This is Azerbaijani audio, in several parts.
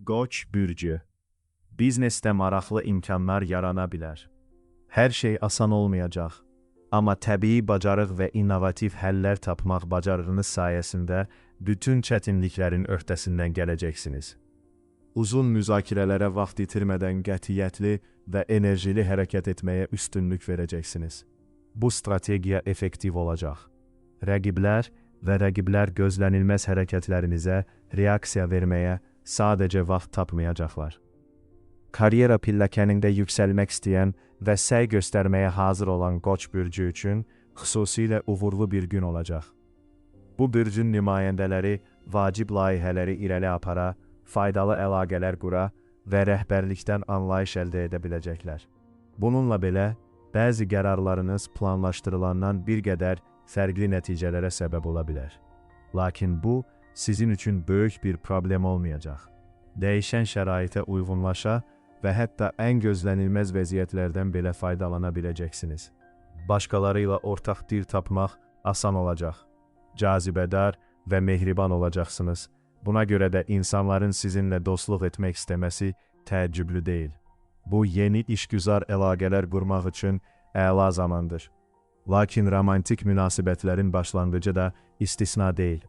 Qoç bürcü. Biznesdə maraqlı imkanlar yarana bilər. Hər şey asan olmayacaq. Amma təbii bacarıq və innovativ həllər tapmaq bacarığınız sayəsində bütün çətinliklərin öhdəsindən gələcəksiniz. Uzun müzakirələrə vaxt itirmədən qətiyyətli və enerjili hərəkət etməyə üstünlük verəcəksiniz. Bu strategiya effektiv olacaq. Rəqiblər gözlənilməz hərəkətlərinizə reaksiya verməyə sadəcə vaxt tapmayacaqlar. Karyera pilləkənində yüksəlmək istəyən və səy göstərməyə hazır olan Qoç bürcü üçün xüsusilə uğurlu bir gün olacaq. Bu bürcün nümayəndələri vacib layihələri irəli apara, faydalı əlaqələr qura və rəhbərlikdən anlayış əldə edə biləcəklər. Bununla belə, bəzi qərarlarınız planlaşdırılandan bir qədər fərqli nəticələrə səbəb ola bilər. Lakin bu, sizin üçün böyük bir problem olmayacaq. Dəyişən şəraitə uyğunlaşa və hətta ən gözlənilməz vəziyyətlərdən belə faydalana biləcəksiniz. Başqaları ilə ortaq dil tapmaq asan olacaq. Cazibədar və mehriban olacaqsınız. Buna görə də insanların sizinlə dostluq etmək istəməsi təəccüblü deyil. Bu, yeni işgüzar əlaqələr qurmaq üçün əla zamandır. Lakin romantik münasibətlərin başlanğıcı da istisna deyil.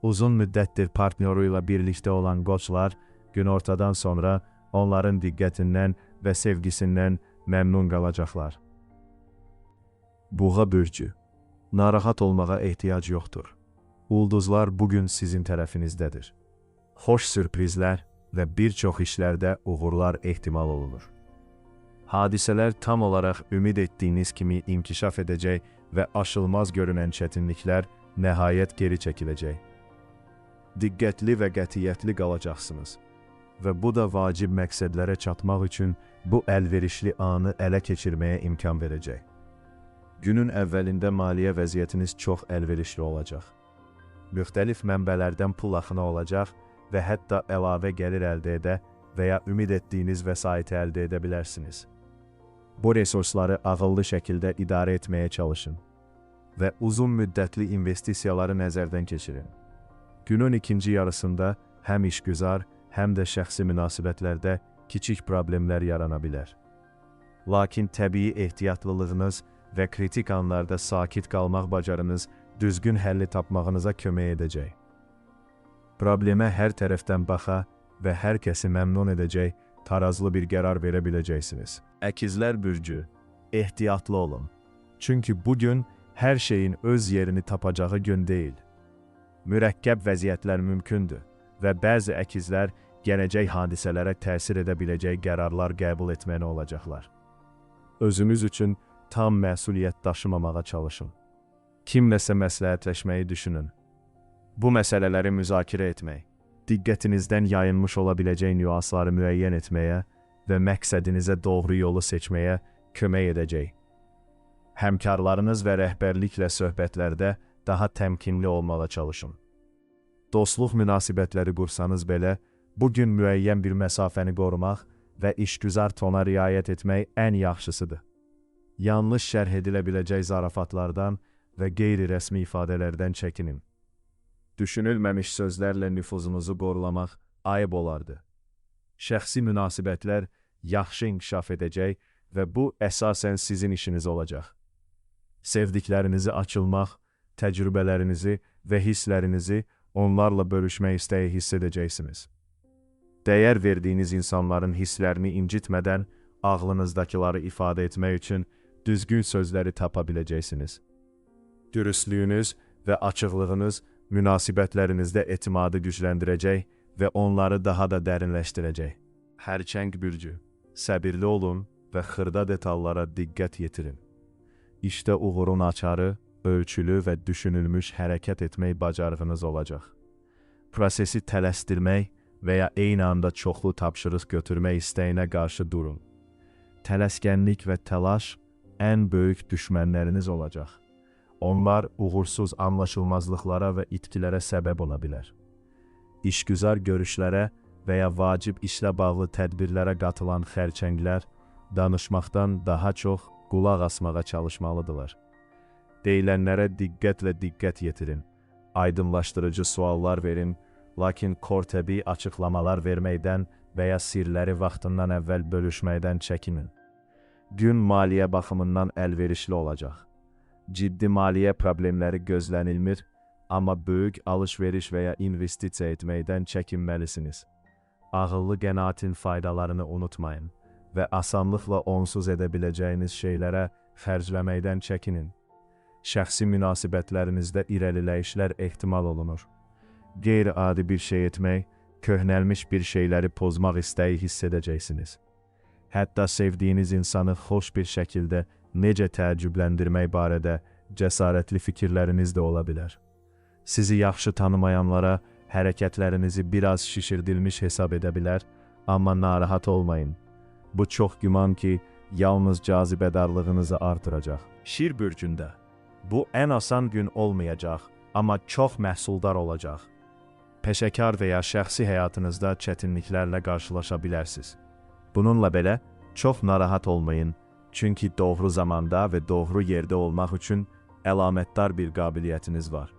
Uzun müddətdir partnyoru ilə birlikdə olan qoçlar, günortadan sonra onların diqqətindən və sevgisindən məmnun qalacaqlar. Buğa bürcü. Narahat olmağa ehtiyac yoxdur. Ulduzlar bugün sizin tərəfinizdədir. Xoş sürprizlər və bir çox işlərdə uğurlar ehtimal olunur. Hadisələr tam olaraq ümid etdiyiniz kimi inkişaf edəcək və aşılmaz görünən çətinliklər nəhayət geri çəkiləcək. Diqqətli və qətiyyətli qalacaqsınız və bu da vacib məqsədlərə çatmaq üçün bu əlverişli anı ələ keçirməyə imkan verəcək. Günün əvvəlində maliyyə vəziyyətiniz çox əlverişli olacaq. Müxtəlif mənbələrdən pul axını olacaq və hətta əlavə gəlir əldə edə və ya ümid etdiyiniz vəsaiti əldə edə bilərsiniz. Bu resursları ağıllı şəkildə idarə etməyə çalışın və uzun müddətli investisiyaları nəzərdən keçirin. Günün ikinci yarısında həm işgüzar, həm də şəxsi münasibətlərdə kiçik problemlər yarana bilər. Lakin təbii ehtiyatlılığınız və kritik anlarda sakit qalmaq bacarınız düzgün həlli tapmağınıza kömək edəcək. Problemə hər tərəfdən baxa və hər kəsi məmnun edəcək tarazlı bir qərar verə biləcəksiniz. Əkizlər bürcü, ehtiyatlı olun. Çünki bugün hər şeyin öz yerini tapacağı gün deyil. Mürəkkəb vəziyyətlər mümkündür və bəzi əkizlər gələcək hadisələrə təsir edə biləcək qərarlar qəbul etməli olacaqlar. Özünüz üçün tam məsuliyyət daşımamağa çalışın. Kimləsə məsləhətləşməyi düşünün. Bu məsələləri müzakirə etmək, diqqətinizdən yayınmış ola biləcək nüansları müəyyən etməyə və məqsədinizə doğru yolu seçməyə kömək edəcək. Həmkarlarınız və rəhbərliklə söhbətlərdə daha təmkinli olmağa çalışın. Dostluq münasibətləri qursanız belə, bugün müəyyən bir məsafəni qorumaq və işgüzar tona riayət etmək ən yaxşısıdır. Yanlış şərh edilə biləcək zarafatlardan və qeyri-rəsmi ifadələrdən çəkinin. Düşünülməmiş sözlərlə nüfuzunuzu qorulamaq ayıb olardı. Şəxsi münasibətlər yaxşı inkişaf edəcək və bu əsasən sizin işiniz olacaq. Sevdiklərinizi açılmaq, təcrübələrinizi və hisslərinizi onlarla bölüşmək istəyi hiss edəcəksiniz. Dəyər verdiyiniz insanların hisslərini incitmədən ağlınızdakıları ifadə etmək üçün düzgün sözləri tapa biləcəksiniz. Dürüstlüyünüz və açıqlığınız münasibətlərinizdə etimadı gücləndirəcək və onları daha da dərinləşdirəcək. Xərçəng bürcü, səbirli olun və xırda detallara diqqət yetirin. İşdə uğurun açarı, ölçülü və düşünülmüş hərəkət etmək bacarığınız olacaq. Prosesi tələsdirmək və ya eyni anda çoxlu tapşırıq götürmək istəyinə qarşı durun. Tələskənlik və təlaş ən böyük düşmənləriniz olacaq. Onlar uğursuz anlaşılmazlıqlara və itkilərə səbəb ola bilər. İşgüzar görüşlərə və ya vacib işlə bağlı tədbirlərə qatılan xərçənglər danışmaqdan daha çox qulaq asmağa çalışmalıdırlar. Deyilənlərə diqqət yetirin, aydınlaşdırıcı suallar verin, Lakin kortəbi açıqlamalar verməkdən və ya sirləri vaxtından əvvəl bölüşməkdən çəkinin. Gün maliyyə baxımından əlverişli olacaq. Ciddi maliyyə problemləri gözlənilmir, amma böyük alış-veriş və ya investisiya etməkdən çəkinməlisiniz. Ağıllı qənaətin faydalarını unutmayın və asanlıqla onsuz edə biləcəyiniz şeylərə xərcləməkdən çəkinin. Şəxsi münasibətlərinizdə irəliləyişlər ehtimal olunur. Qeyri-adi bir şey etmək, köhnəlmiş bir şeyləri pozmaq istəyi hiss edəcəksiniz. Hətta sevdiyiniz insanı xoş bir şəkildə necə təəccübləndirmək barədə cəsarətli fikirləriniz də ola bilər. Sizi yaxşı tanımayanlara hərəkətlərinizi biraz şişirdilmiş hesab edə bilər, amma narahat olmayın. Bu çox güman ki, yalnız cazibədarlığınızı artıracaq. Şir bürcündə. Bu ən asan gün olmayacaq, amma çox məhsuldar olacaq. Peşəkar və ya şəxsi həyatınızda çətinliklərlə qarşılaşa bilərsiniz. Bununla belə, çox narahat olmayın, çünki doğru zamanda və doğru yerdə olmaq üçün əlamətdar bir qabiliyyətiniz var.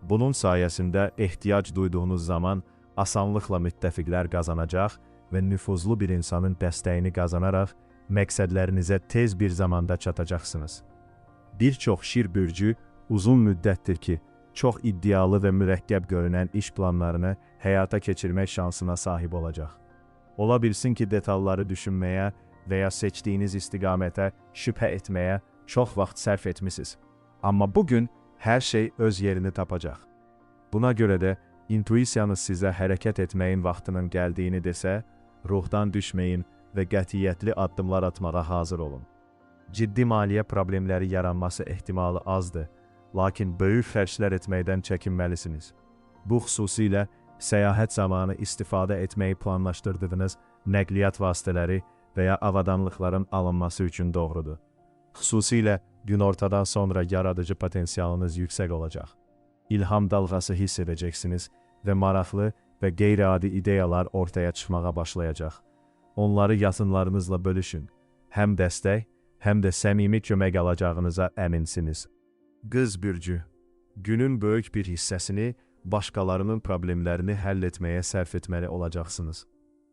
Bunun sayəsində ehtiyac duyduğunuz zaman asanlıqla müttəfiqlər qazanacaq və nüfuzlu bir insanın dəstəyini qazanaraq məqsədlərinizə tez bir zamanda çatacaqsınız. Bir çox şir bürcü uzun müddətdir ki, çox iddialı və mürəkkəb görünən iş planlarını həyata keçirmək şansına sahib olacaq. Ola bilsin ki, detalları düşünməyə və ya seçdiyiniz istiqamətə şübhə etməyə çox vaxt sərf etmisiniz. Amma bugün hər şey öz yerini tapacaq. Buna görə də intuisiyanız sizə hərəkət etməyin vaxtının gəldiyini desə, ruhdan düşməyin və qətiyyətli addımlar atmağa hazır olun. Ciddi maliyyə problemləri yaranması ehtimalı azdır, lakin böyük xərclər etməkdən çəkinməlisiniz. Bu xüsusilə səyahət zamanı istifadə etməyi planlaşdırdığınız nəqliyyat vasitələri və ya avadanlıqların alınması üçün doğrudur. Xüsusilə günortadan sonra yaradıcı potensialınız yüksək olacaq. İlham dalğası hiss edəcəksiniz və maraqlı və qeyri-adi ideyalar ortaya çıxmağa başlayacaq. Onları yazınlarınızla bölüşün. Həm dəstək, həm də səmimi kömək alacağınıza əminsiniz. Qız bürcü. Günün böyük bir hissəsini başqalarının problemlərini həll etməyə sərf etməli olacaqsınız.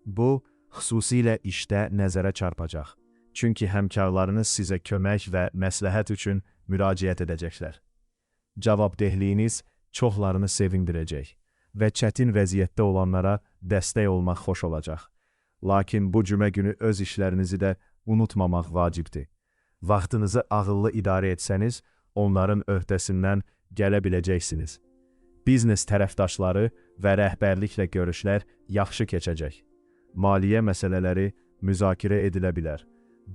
Bu, xüsusilə işdə nəzərə çarpacaq. Çünki həmkarlarınız sizə kömək və məsləhət üçün müraciət edəcəklər. Cavabdehliyiniz çoxlarını sevindirəcək və çətin vəziyyətdə olanlara dəstək olmaq xoş olacaq. Lakin bu cümə günü öz işlərinizi də unutmamaq vacibdir. Vaxtınızı ağıllı idarə etsəniz, onların öhdəsindən gələ biləcəksiniz. Biznes tərəfdaşları və rəhbərliklə görüşlər yaxşı keçəcək. Maliyyə məsələləri müzakirə edilə bilər.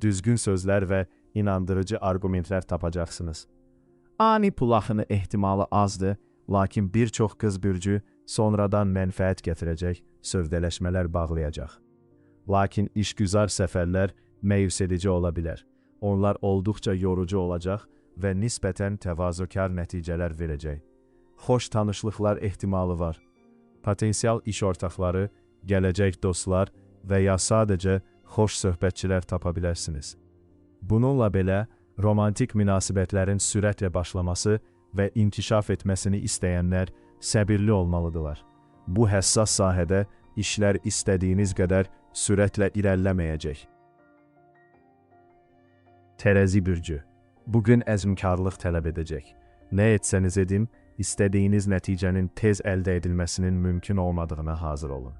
Düzgün sözlər və inandırıcı arqumentlər tapacaqsınız. Ani pul axını ehtimalı azdır, lakin bir çox qız bürcü sonradan mənfəət gətirəcək sövdələşmələr bağlayacaq. Lakin işgüzar səfərlər məyus edici ola bilər. Onlar olduqca yorucu olacaq və nisbətən təvazökar nəticələr verəcək. Xoş tanışlıqlar ehtimalı var. Potensial iş ortaqları, gələcək dostlar və ya sadəcə xoş söhbətçilər tapa bilərsiniz. Bununla belə, romantik münasibətlərin sürətlə başlaması və inkişaf etməsini istəyənlər səbirli olmalıdırlar. Bu həssas sahədə işlər istədiyiniz qədər sürətlə irəliləməyəcək. Tərəzi bürcü. Bugün əzmkarlıq tələb edəcək. Nə etsəniz edin, istədiyiniz nəticənin tez əldə edilməsinin mümkün olmadığına hazır olun.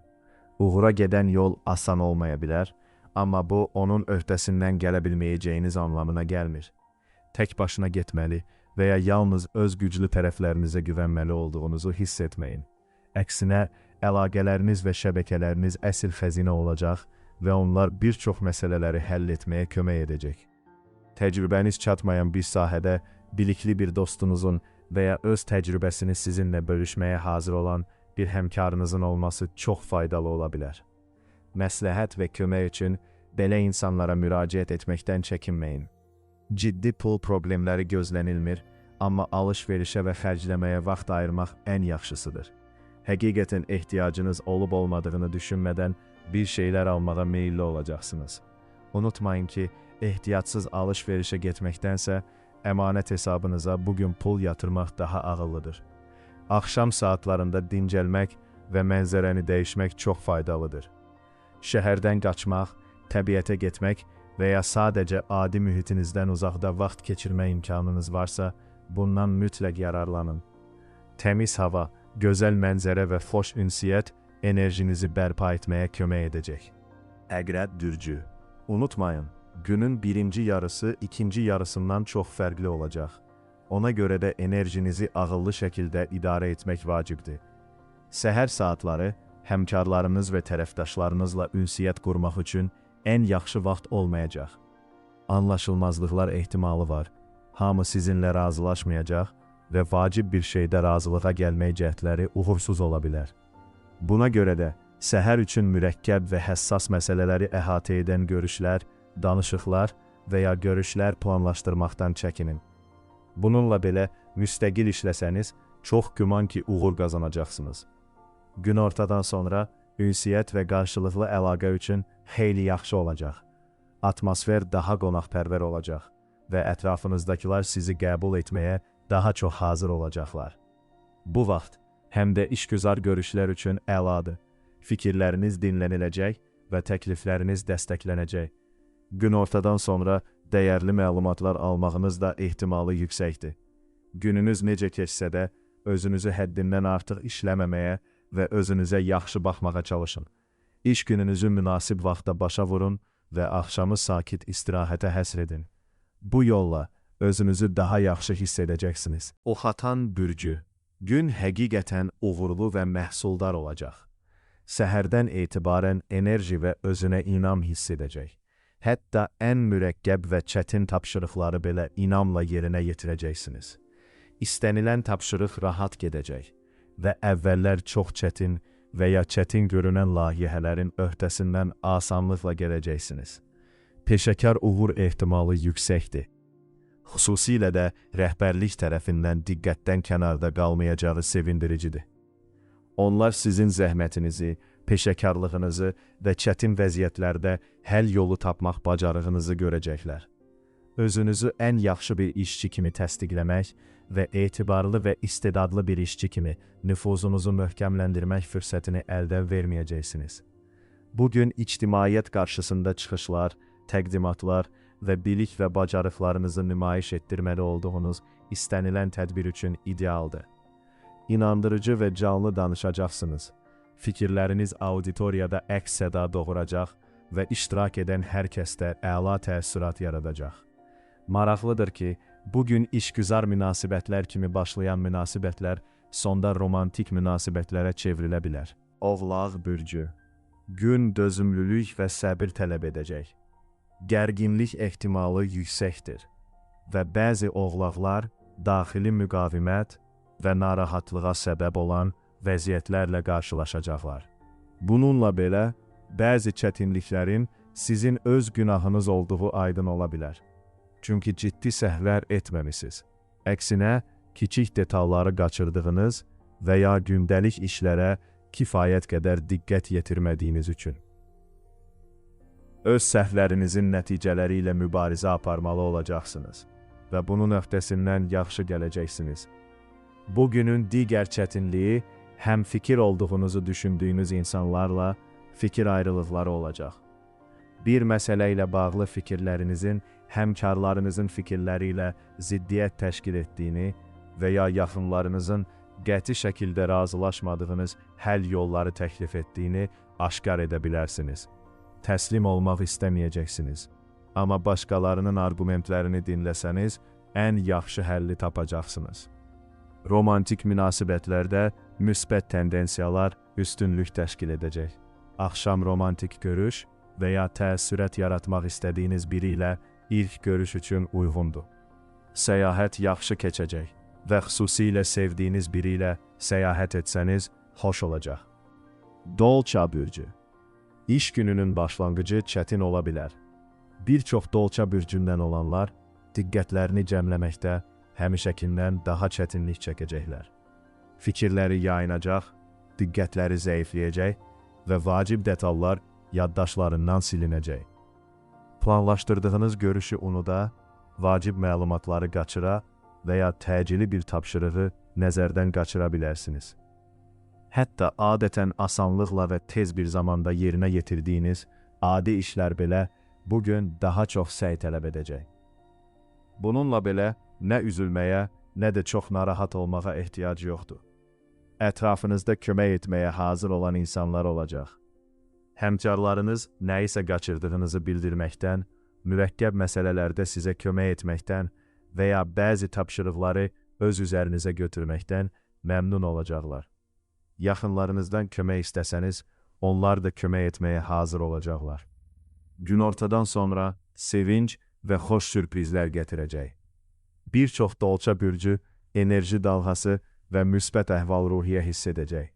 Uğura gedən yol asan olmaya bilər, amma bu onun öhdəsindən gələ bilməyəcəyiniz anlamına gəlmir. Tək başına getməli və ya yalnız öz güclü tərəflərinizə güvənməli olduğunuzu hiss etməyin. Əksinə, əlaqələriniz və şəbəkələriniz əsl xəzinə olacaq və onlar bir çox məsələləri həll etməyə kömək edəcək. Təcrübəniz çatmayan bir sahədə bilikli bir dostunuzun və ya öz təcrübəsini sizinlə bölüşməyə hazır olan bir həmkarınızın olması çox faydalı ola bilər. Məsləhət və kömək üçün belə insanlara müraciət etməkdən çəkinməyin. Ciddi pul problemləri gözlənilmir, amma alış-verişə və xərcləməyə vaxt ayırmaq ən yaxşısıdır. Həqiqətən ehtiyacınız olub-olmadığını düşünmədən bir şeylər almağa meyilli olacaqsınız. Unutmayın ki, ehtiyatsız alış-verişə getməkdənsə, əmanət hesabınıza bugün pul yatırmaq daha ağıllıdır. Axşam saatlarında dincəlmək və mənzərəni dəyişmək çox faydalıdır. Şəhərdən qaçmaq, təbiətə getmək və ya sadəcə adi mühitinizdən uzaqda vaxt keçirmək imkanınız varsa, bundan mütləq yararlanın. Təmiz hava, gözəl mənzərə və xoş ünsiyyət enerjinizi bərpa etməyə kömək edəcək. Əqrəb Bürcü. Unutmayın, günün birinci yarısı ikinci yarısından çox fərqli olacaq. Ona görə də enerjinizi ağıllı şəkildə idarə etmək vacibdir. Səhər saatları həmkarlarınız və tərəfdaşlarınızla ünsiyyət qurmaq üçün ən yaxşı vaxt olmayacaq. Anlaşılmazlıqlar ehtimalı var. Hamı sizinlə razılaşmayacaq və vacib bir şeydə razılığa gəlmək cəhdləri uğursuz ola bilər. Buna görə də səhər üçün mürəkkəb və həssas məsələləri əhatə edən görüşlər, danışıqlar və ya görüşlər planlaşdırmaqdan çəkinin. Bununla belə müstəqil işləsəniz, çox güman ki, uğur qazanacaqsınız. Günortadan sonra ünsiyyət və qarşılıqlı əlaqə üçün xeyli yaxşı olacaq. Atmosfer daha qonaqpərvər olacaq və ətrafınızdakılar sizi qəbul etməyə daha çox hazır olacaqlar. Bu vaxt həm də işgüzar görüşlər üçün əladır. Fikirləriniz dinləniləcək və təklifləriniz dəstəklənəcək. Günortadan sonra dəyərli məlumatlar almağınız da ehtimalı yüksəkdir. Gününüz necə keçsə də, özünüzü həddindən artıq işləməməyə və özünüzə yaxşı baxmağa çalışın. İş gününüzü münasib vaxtda başa vurun və axşamı sakit istirahətə həsr edin. Bu yolla özünüzü daha yaxşı hiss edəcəksiniz. Oxatan Bürcü. Gün həqiqətən uğurlu və məhsuldar olacaq. Səhərdən etibarən enerji və özünə inam hiss edəcək. Hətta ən mürəkkəb və çətin tapşırıqları belə inamla yerinə yetirəcəksiniz. İstənilən tapşırıq rahat gedəcək və əvvəllər çox çətin və ya çətin görünən layihələrin öhdəsindən asanlıqla gələcəksiniz. Peşəkar uğur ehtimalı yüksəkdir. Xüsusilə də rəhbərlik tərəfindən diqqətdən kənarda qalmayacağı sevindiricidir. Onlar sizin zəhmətinizi, peşəkarlığınızı və çətin vəziyyətlərdə həll yolu tapmaq bacarığınızı görəcəklər. Özünüzü ən yaxşı bir işçi kimi təsdiqləmək və etibarlı və istedadlı bir işçi kimi nüfuzunuzu möhkəmləndirmək fürsətini əldən verməyəcəksiniz. Bugün ictimaiyyət qarşısında çıxışlar, təqdimatlar və bilik və bacarıqlarınızı nümayiş etdirməli olduğunuz istənilən tədbir üçün idealdır. İnandırıcı və canlı danışacaqsınız. Fikirləriniz auditoriyada əks-səda doğuracaq və iştirak edən hər kəsdə əla təəssürat yaradacaq. Maraqlıdır ki, bugün işgüzar münasibətlər kimi başlayan münasibətlər sonda romantik münasibətlərə çevrilə bilər. Oğlaq Bürcü. Gün dözümlülük və səbir tələb edəcək. Gərginlik ehtimalı yüksəkdir və bəzi oğlaqlar daxili müqavimət və narahatlığa səbəb olan vəziyyətlərlə qarşılaşacaqlar. Bununla belə, bəzi çətinliklərin sizin öz günahınız olduğu aydın ola bilər. Çünki ciddi səhvlər etməmisiniz. Əksinə, kiçik detalları qaçırdığınız və ya gündəlik işlərə kifayət qədər diqqət yetirmədiyiniz üçün. Öz səhvlərinizin nəticələri ilə mübarizə aparmalı olacaqsınız və bunun öhdəsindən yaxşı gələcəksiniz. Bugünün digər çətinliyi, həm fikir olduğunuzu düşündüyünüz insanlarla fikir ayrılıqları olacaq. Bir məsələ ilə bağlı fikirlərinizin həmkarlarınızın fikirləri ilə ziddiyyət təşkil etdiyini və ya yaxınlarınızın qəti şəkildə razılaşmadığınız həll yolları təklif etdiyini aşkar edə bilərsiniz. Təslim olmaq istəməyəcəksiniz. Amma başqalarının argumentlərini dinləsəniz, ən yaxşı həlli tapacaqsınız. Romantik münasibətlərdə müsbət tendensiyalar üstünlük təşkil edəcək. Axşam romantik görüş və ya təəssürət yaratmaq istədiyiniz biri ilə ilk görüş üçün uyğundur. Səyahət yaxşı keçəcək və xüsusilə sevdiyiniz biri ilə səyahət etsəniz xoş olacaq. Dolça Bürcü. İş gününün başlanğıcı çətin ola bilər. Bir çox Dolça Bürcündən olanlar diqqətlərini cəmləməkdə həmişəkindən daha çətinlik çəkəcəklər. Fikirləri yayınacaq, diqqətləri zəifləyəcək və vacib detallar yaddaşlarından silinəcək. Planlaşdırdığınız görüşü unuda, vacib məlumatları qaçıra və ya təcili bir tapşırığı nəzərdən qaçıra bilərsiniz. Hətta adətən asanlıqla və tez bir zamanda yerinə yetirdiyiniz adi işlər belə bugün daha çox səy tələb edəcək. Bununla belə nə üzülməyə, nə də çox narahat olmağa ehtiyac yoxdur. Ətrafınızda kömək etməyə hazır olan insanlar olacaq. Həmkarlarınız nəyisə qaçırdığınızı bildirməkdən, mürəkkəb məsələlərdə sizə kömək etməkdən və ya bəzi tapşırıqları öz üzərinizə götürməkdən məmnun olacaqlar. Yaxınlarınızdan kömək istəsəniz, onlar da kömək etməyə hazır olacaqlar. Günortadan sonra sevinç və xoş sürprizlər gətirəcək. Bir çox dolça bürcü, enerji dalğası və müsbət əhval-ruhiyyə hiss edəcək.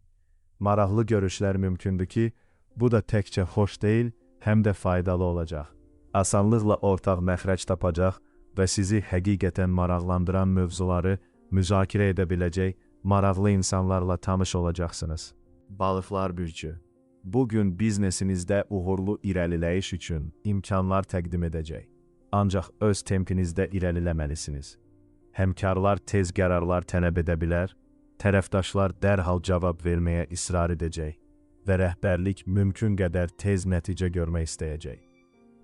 Maraqlı görüşlər mümkündür ki, bu da təkcə xoş deyil, həm də faydalı olacaq. Asanlıqla ortaq məxrəc tapacaq və sizi həqiqətən maraqlandıran mövzuları müzakirə edə biləcək maraqlı insanlarla tanış olacaqsınız. Balıqlar bürcü, bugün biznesinizdə uğurlu irəliləyiş üçün imkanlar təqdim edəcək. Ancaq öz tempinizdə irəliləməlisiniz. Həmkarlar tez qərarlar tələb edə bilər, tərəfdaşlar dərhal cavab verməyə israr edəcək və rəhbərlik mümkün qədər tez nəticə görmək istəyəcək.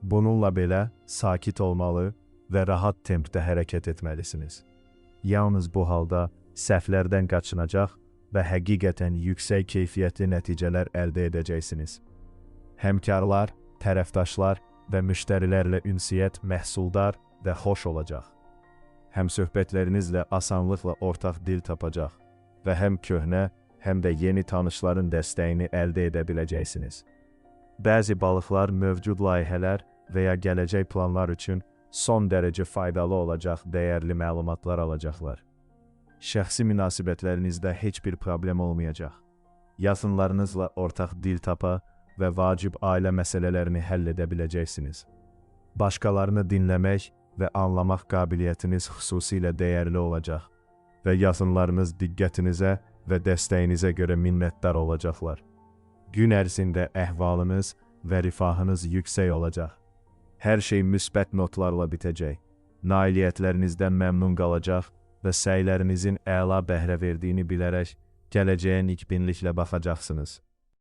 Bununla belə sakit olmalı və rahat tempdə hərəkət etməlisiniz. Yalnız bu halda səhvlərdən qaçınacaq və həqiqətən yüksək keyfiyyətli nəticələr əldə edəcəksiniz. Həmkarlar, tərəfdaşlar və müştərilərlə ünsiyyət məhsuldar və xoş olacaq. Həmsöhbətlərinizlə asanlıqla ortaq dil tapacaq və həm köhnə, həm də yeni tanışların dəstəyini əldə edə biləcəksiniz. Bəzi balıqlar mövcud layihələr və ya gələcək planlar üçün son dərəcə faydalı olacaq dəyərli məlumatlar alacaqlar. Şəxsi münasibətlərinizdə heç bir problem olmayacaq. Yaxınlarınızla ortaq dil tapa və vacib ailə məsələlərini həll edə biləcəksiniz. Başqalarını dinləmək və anlamaq qabiliyyətiniz xüsusilə dəyərli olacaq və yaxınlarınız diqqətinizə və dəstəyinizə görə minnətdar olacaqlar. Gün ərzində əhvalınız və rifahınız yüksək olacaq. Hər şey müsbət notlarla bitəcək. Nailiyyətlərinizdən məmnun qalacaq və səylərinizin əla bəhrə verdiyini bilərək gələcəyə nikbinliklə baxacaqsınız.